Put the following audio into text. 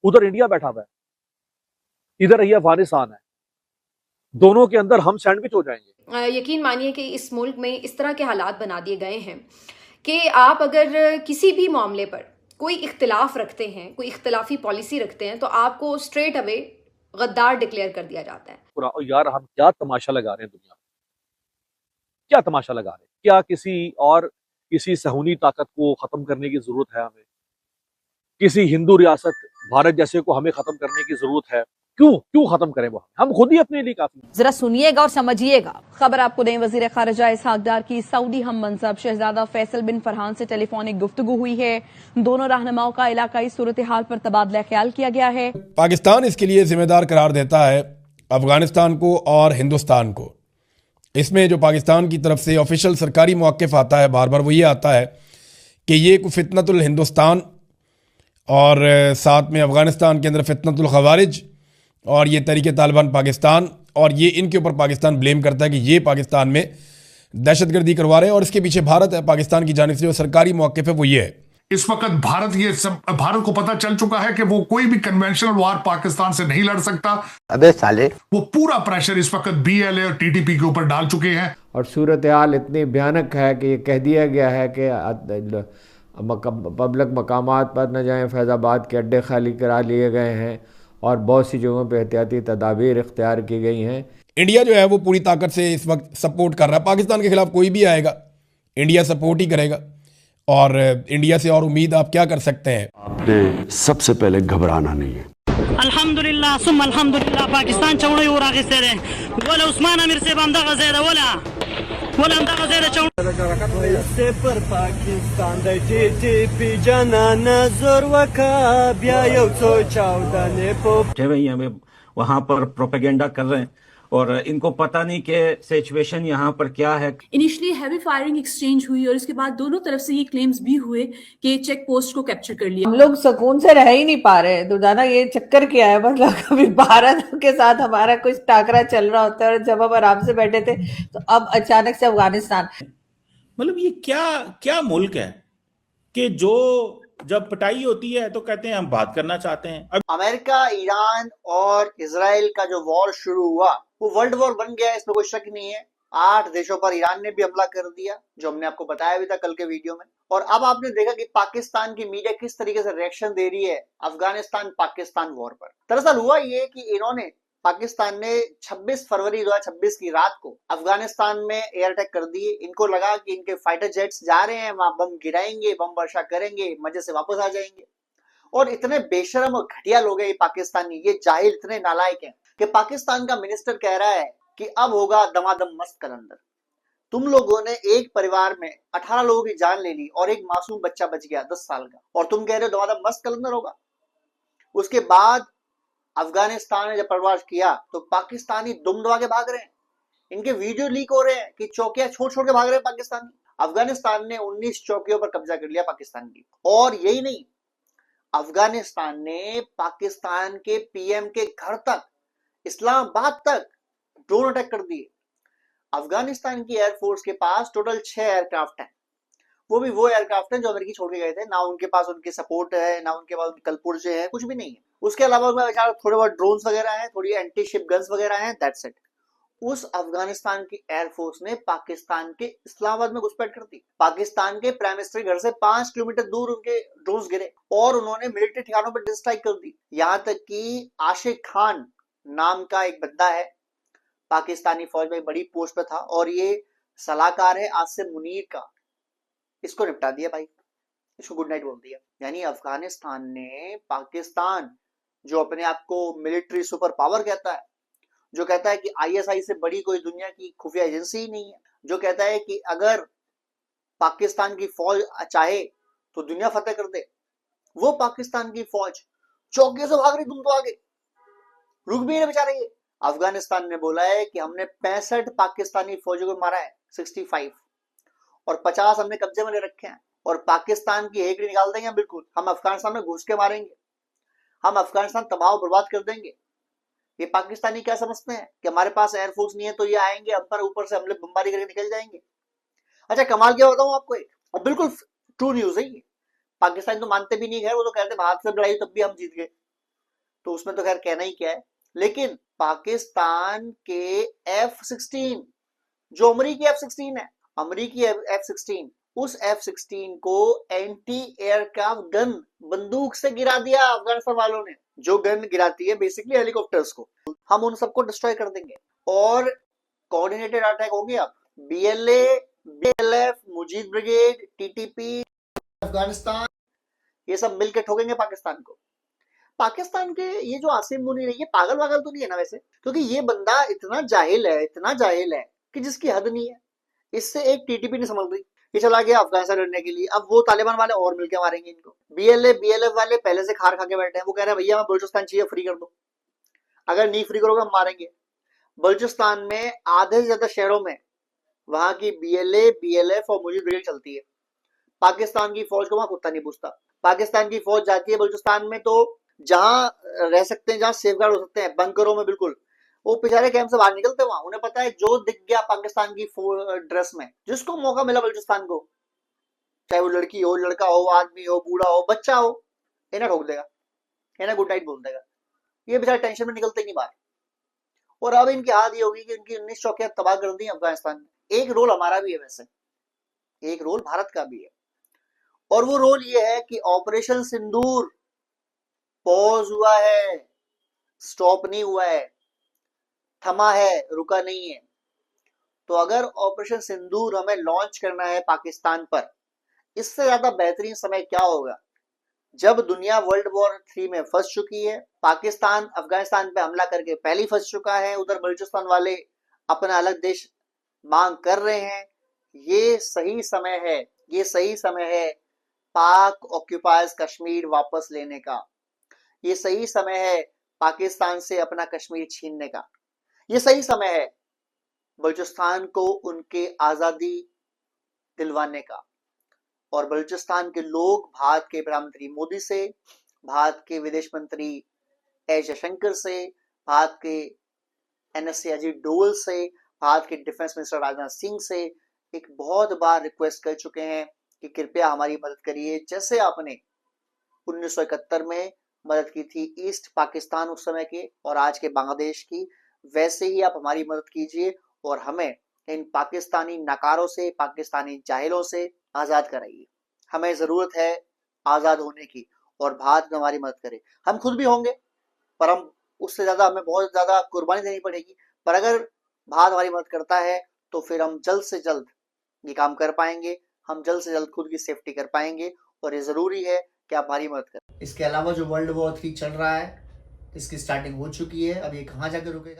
उधर इंडिया बैठा हुआ है, इधर ये अफगानिस्तान है, दोनों के अंदर हम सैंडविच हो जाएंगे। यकीन मानिए कि इस मुल्क में इस तरह के हालात बना दिए गए हैं कि आप अगर किसी भी मामले पर कोई इख्तिलाफ रखते हैं, कोई इख्तिलाफी पॉलिसी रखते हैं, तो आपको स्ट्रेट अवे गद्दार डिक्लेयर कर दिया जाता है। पूरा और यार हम क्या तमाशा लगा रहे हैं दुनिया में, क्या तमाशा लगा रहे हैं? क्या किसी सहूनी ताकत को खत्म करने की जरूरत है हमें? किसी हिंदू रियासत भारत जैसे को हमें खत्म करने की जरूरत है? क्यों क्यों खत्म करें वो? हम खुद ही अपने लिए काफी। जरा सुनिएगा और समझिएगा। खबर आपको दें, वजीर खारजा इसहाक डार की सऊदी हम मनसब शहजादा फैसल बिन फरहान से टेलीफोनिक गुफ्तगू हुई है। दोनों रहनुमाओं का इलाकाई सूरत हाल पर तबादला ख्याल किया गया है। पाकिस्तान इसके लिए जिम्मेदार करार देता है अफगानिस्तान को और हिंदुस्तान को। इसमें जो पाकिस्तान की तरफ से ऑफिशियल सरकारी मौक़िफ़ आता है बार बार वो ये आता है कि ये फितनतुल हिंदुस्तान और साथ में अफ़गानिस्तान के अंदर फितनतुल ख़वारिज और ये तहरीक तालिबान पाकिस्तान, और ये इनके ऊपर पाकिस्तान ब्लेम करता है कि ये पाकिस्तान में दहशतगर्दी करवा रहे हैं और इसके पीछे भारत है। पाकिस्तान की जानिब से जो सरकारी मौक़िफ़ है वो ये है। इस वक्त भारत को पता चल चुका है कि वो कोई भी कन्वेंशनल वार पाकिस्तान से नहीं लड़ सकता। अबे साले, वो पूरा प्रेशर इस वक्त BLA और TTP के ऊपर डाल चुके हैं। और सूरत हाल इतनी भयानक है कि ये कह दिया गया है कि पब्लिक मकामात पर न जाएं। फैज़ाबाद के अड्डे खाली करा लिए गए हैं और बहुत सी जगहों पे एहतियाती तदाबीर इख्तियार की गई हैं। इंडिया जो है वो पूरी ताकत से इस वक्त सपोर्ट कर रहा है। पाकिस्तान के खिलाफ कोई भी आएगा इंडिया सपोर्ट ही करेगा, और इंडिया से और उम्मीद आप क्या कर सकते हैं? आपने सबसे पहले घबराना नहीं है। अल्हम्दुलिल्लाह सुम अल्हम्दुलिल्लाह पाकिस्तान चौड़े और आगे से रहे बोले उस्मान अमीर से बंदा गज़ेरा बोला बंदा गज़ेरा चौड़े से पर पाकिस्तान द TTP जाना जोर वका बिया यो तो चाउदाने पो भाई हमें वहां पर प्रोपेगेंडा कर रहे हैं और इनको पता नहीं कि सिचुएशन यहाँ पर क्या है। इनिशियली हैवी फायरिंग एक्सचेंज हुई और इसके बाद दोनों तरफ से ये क्लेम्स भी हुए कि चेक पोस्ट को कैप्चर कर लिया। हम लोग सुकून से रह ही नहीं पा रहे। दुर्दाना ये चक्कर क्या है? मतलब कभी भारत के साथ हमारा कुछ टाकरा चल रहा होता है और जब हम आराम से बैठे थे तो अब अचानक से अफगानिस्तान। मतलब ये क्या मुल्क है कि जो जब पिटाई होती है तो कहते हैं हम बात करना चाहते हैं। अमेरिका, ईरान और इजराइल का जो वॉर शुरू हुआ वो वर्ल्ड वॉर बन गया, इसमें कोई शक नहीं है। 8 देशों पर ईरान ने भी हमला कर दिया, जो हमने आपको बताया भी था कल के वीडियो में। और अब आपने देखा कि पाकिस्तान की मीडिया किस तरीके से रिएक्शन दे रही है अफगानिस्तान पाकिस्तान वॉर पर। दरअसल हुआ ये कि इन्होंने पाकिस्तान ने 26 फरवरी 2026 की रात को अफगानिस्तान में एयर अटैक कर दिए। इनको लगा कि इनके फाइटर जेट्स जा रहे हैं, वहां बम गिराएंगे, बम वर्षा करेंगे, मजे से वापस आ जाएंगे। और इतने बेशरम और घटिया लोग हैं ये पाकिस्तानी, ये जाहिल इतने नालायक हैं कि पाकिस्तान का मिनिस्टर कह रहा है कि अब होगा दमादम मस्त कलंदर। तुम लोगों ने एक परिवार में 18 लोगों की जान ले ली और एक मासूम बच्चा बच गया 10 साल का, और तुम कह रहे हो दमादम मस्त कलंदर होगा। उसके बाद अफगानिस्तान ने जब प्रवास किया तो पाकिस्तानी दुम दबा के भाग रहे हैं। इनके वीडियो लीक हो रहे हैं कि चौकियां छोड़ छोड़ के भाग रहे हैं पाकिस्तानी। अफगानिस्तान ने 19 चौकियों पर कब्जा कर लिया पाकिस्तान की। और यही नहीं, अफगानिस्तान ने पाकिस्तान के PM के घर तक, इस्लामाबाद तक ड्रोन अटैक कर दिए। अफगानिस्तान की एयरफोर्स के पास टोटल 6 एयरक्राफ्ट हैं। वो भी वो एयरक्राफ्ट हैं जो अमेरिकी छोड़ के गए थे। ना उनके पास उनकी सपोर्ट है, ना उनके पास कलपुर्जे हैं, कुछ भी नहीं है। उसके अलावा थोड़े बहुत ड्रोन्स वगैरह हैं, थोड़ी एंटी शिप गन्स वगैरह हैं, दैट्स इट। उस अफगानिस्तान की एयरफोर्स ने पाकिस्तान के इस्लामाबाद में घुसपैठ कर दी। पाकिस्तान के प्राइम मिनिस्टर घर से 5 किलोमीटर दूर उनके ड्रोन्स गिरे और उन्होंने मिलिट्री ठिकानों पर डिस्ट्राइक कर दी। यहां तक कि आशिक खान नाम का एक बंदा है, पाकिस्तानी फौज में बड़ी पोस्ट पे था और ये सलाहकार है आसिम मुनीर का, इसको निपटा दिया भाई, इसको गुड नाइट बोल दिया। यानी अफगानिस्तान ने पाकिस्तान, जो अपने आप को मिलिट्री सुपर पावर कहता है, जो कहता है कि ISI से बड़ी कोई दुनिया की खुफिया एजेंसी ही नहीं है, जो कहता है कि अगर पाकिस्तान की फौज चाहे तो दुनिया फतेह कर दे, वो पाकिस्तान की फौज चौकियों से भाग रही, तुम तो आगे रुक भी नहीं बेचारे। ये अफगानिस्तान ने बोला है कि हमने 65 पाकिस्तानी फौजों को मारा है, 65, और 50 हमने कब्जे में ले रखे हैं। और पाकिस्तान की हेकड़ी निकाल देंगे बिल्कुल, हम अफगानिस्तान में घुस के मारेंगे, हम अफगानिस्तान तबाह बर्बाद कर देंगे। ये पाकिस्तानी क्या समझते हैं कि हमारे पास एयरफोर्स नहीं है तो ये आएंगे हम पर ऊपर से हमले बमबारी करके निकल जाएंगे। अच्छा कमाल क्या बताऊं आपको एक, और बिल्कुल ट्रू न्यूज है ये, पाकिस्तानी तो मानते भी नहीं, खैर वो तो कहते भारत से लड़ाई तब भी हम जीत गए। तो उसमें तो खैर कहना ही क्या है। लेकिन पाकिस्तान के F-16, जो अमरीकी F-16 है, अमरीकी F-16, उस F-16 को एंटी एयरक्राफ्ट गन, बंदूक से गिरा दिया अफगानिस्तान वालों ने। जो गन गिराती है बेसिकली हेलीकॉप्टर्स को, हम उन सबको डिस्ट्रॉय कर देंगे। और कोऑर्डिनेटेड अटैक होंगे। अब BLA, BLF, Mujib brigade, TTP, Afghanistan, ये सब मिलकर ठोकेंगे पाकिस्तान को। पाकिस्तान के ये जो आसिम मुनीर है, ये पागल वागल तो नहीं है ना वैसे? क्योंकि ये बंदा इतना जाहिल है कि जिसकी हद नहीं है। इससे एक TTP नहीं संभल रही। ये चला गया अफगानिस्तान लड़ने के लिए, अब वो तालिबान वाले और मिलकर मारेंगे इनको। BLA, BLF वाले पहले से खार खा के बैठे हैं, वो कह रहे हैं भैया हमें बलूचिस्तान चाहिए, फ्री कर दो। अगर नहीं फ्री करोगे हम मारेंगे। बलूचिस्तान में आधे से ज्यादा शहरों में वहां की BLA, BLF और मुजीब ब्रिगेड चलती है। पाकिस्तान की फौज को वहां कुत्ता नहीं पूछता। पाकिस्तान की फौज जाती है बलूचिस्तान में, तो जहां रह सकते हैं, जहां सेफगार्ड हो सकते हैं, बंकरों में, बिल्कुल वो पिछारे कैंप से बाहर निकलते वहां। उन्हें पता है जो दिख गया पाकिस्तान की ड्रेस में, जिसको मौका मिला बलूचिस्तान को, चाहे वो लड़की हो, लड़का हो, आदमी हो, बूढ़ा हो, बच्चा हो, इन्हें ठोक देगा, इन्हें गुड नाइट बोल देगा। ये बेचारे टेंशन में निकलते ही नहीं बाहर। और अब इनकी हाथ ये होगी कि इनकी 19 चौकियां तबाह कर दी अफगानिस्तान में। एक रोल हमारा भी है वैसे, एक रोल भारत का भी है, और वो रोल ये है कि ऑपरेशन सिंदूर पॉज हुआ है, स्टॉप नहीं हुआ है, थमा है, रुका नहीं है। तो अगर ऑपरेशन सिंदूर हमें लॉन्च करना है पाकिस्तान पर, इससे ज्यादा बेहतरीन समय क्या होगा? जब दुनिया वर्ल्ड वॉर 3 में फंस चुकी है, पाकिस्तान अफगानिस्तान पे हमला करके पहले फंस चुका है, उधर बलूचिस्तान वाले अपना अलग देश मांग कर रहे हैं। ये सही समय है पाक ऑक्यूपायर्स कश्मीर वापस लेने का। ये सही समय है पाकिस्तान से अपना कश्मीर छीनने का। ये सही समय है बलूचिस्तान को उनके आजादी दिलवाने का। और बलूचिस्तान के लोग भारत के प्रधानमंत्री मोदी से, भारत के विदेश मंत्री एस जयशंकर से, भारत के NSA अजीत डोवल से, भारत के डिफेंस मिनिस्टर राजनाथ सिंह से एक बहुत बार रिक्वेस्ट कर चुके हैं कि कृपया हमारी मदद करिए। जैसे आपने 1971 में मदद की थी ईस्ट पाकिस्तान उस समय के और आज के बांग्लादेश की, वैसे ही आप हमारी मदद कीजिए और हमें इन पाकिस्तानी नकारों से, पाकिस्तानी जाहिलों से आजाद कराइए। हमें जरूरत है आजाद होने की और भारत में हमारी मदद करे। हम खुद भी होंगे, पर हम उससे ज्यादा, हमें बहुत ज्यादा कुर्बानी देनी पड़ेगी। पर अगर भारत हमारी मदद करता है तो फिर हम जल्द से जल्द ये काम कर पाएंगे, हम जल्द से जल्द खुद की सेफ्टी कर पाएंगे। और ये जरूरी है कि आप हमारी मदद करें। इसके अलावा जो वर्ल्ड वॉर 3 चल रहा है, इसकी स्टार्टिंग हो चुकी है, अब ये कहाँ जाकर रुकेगा?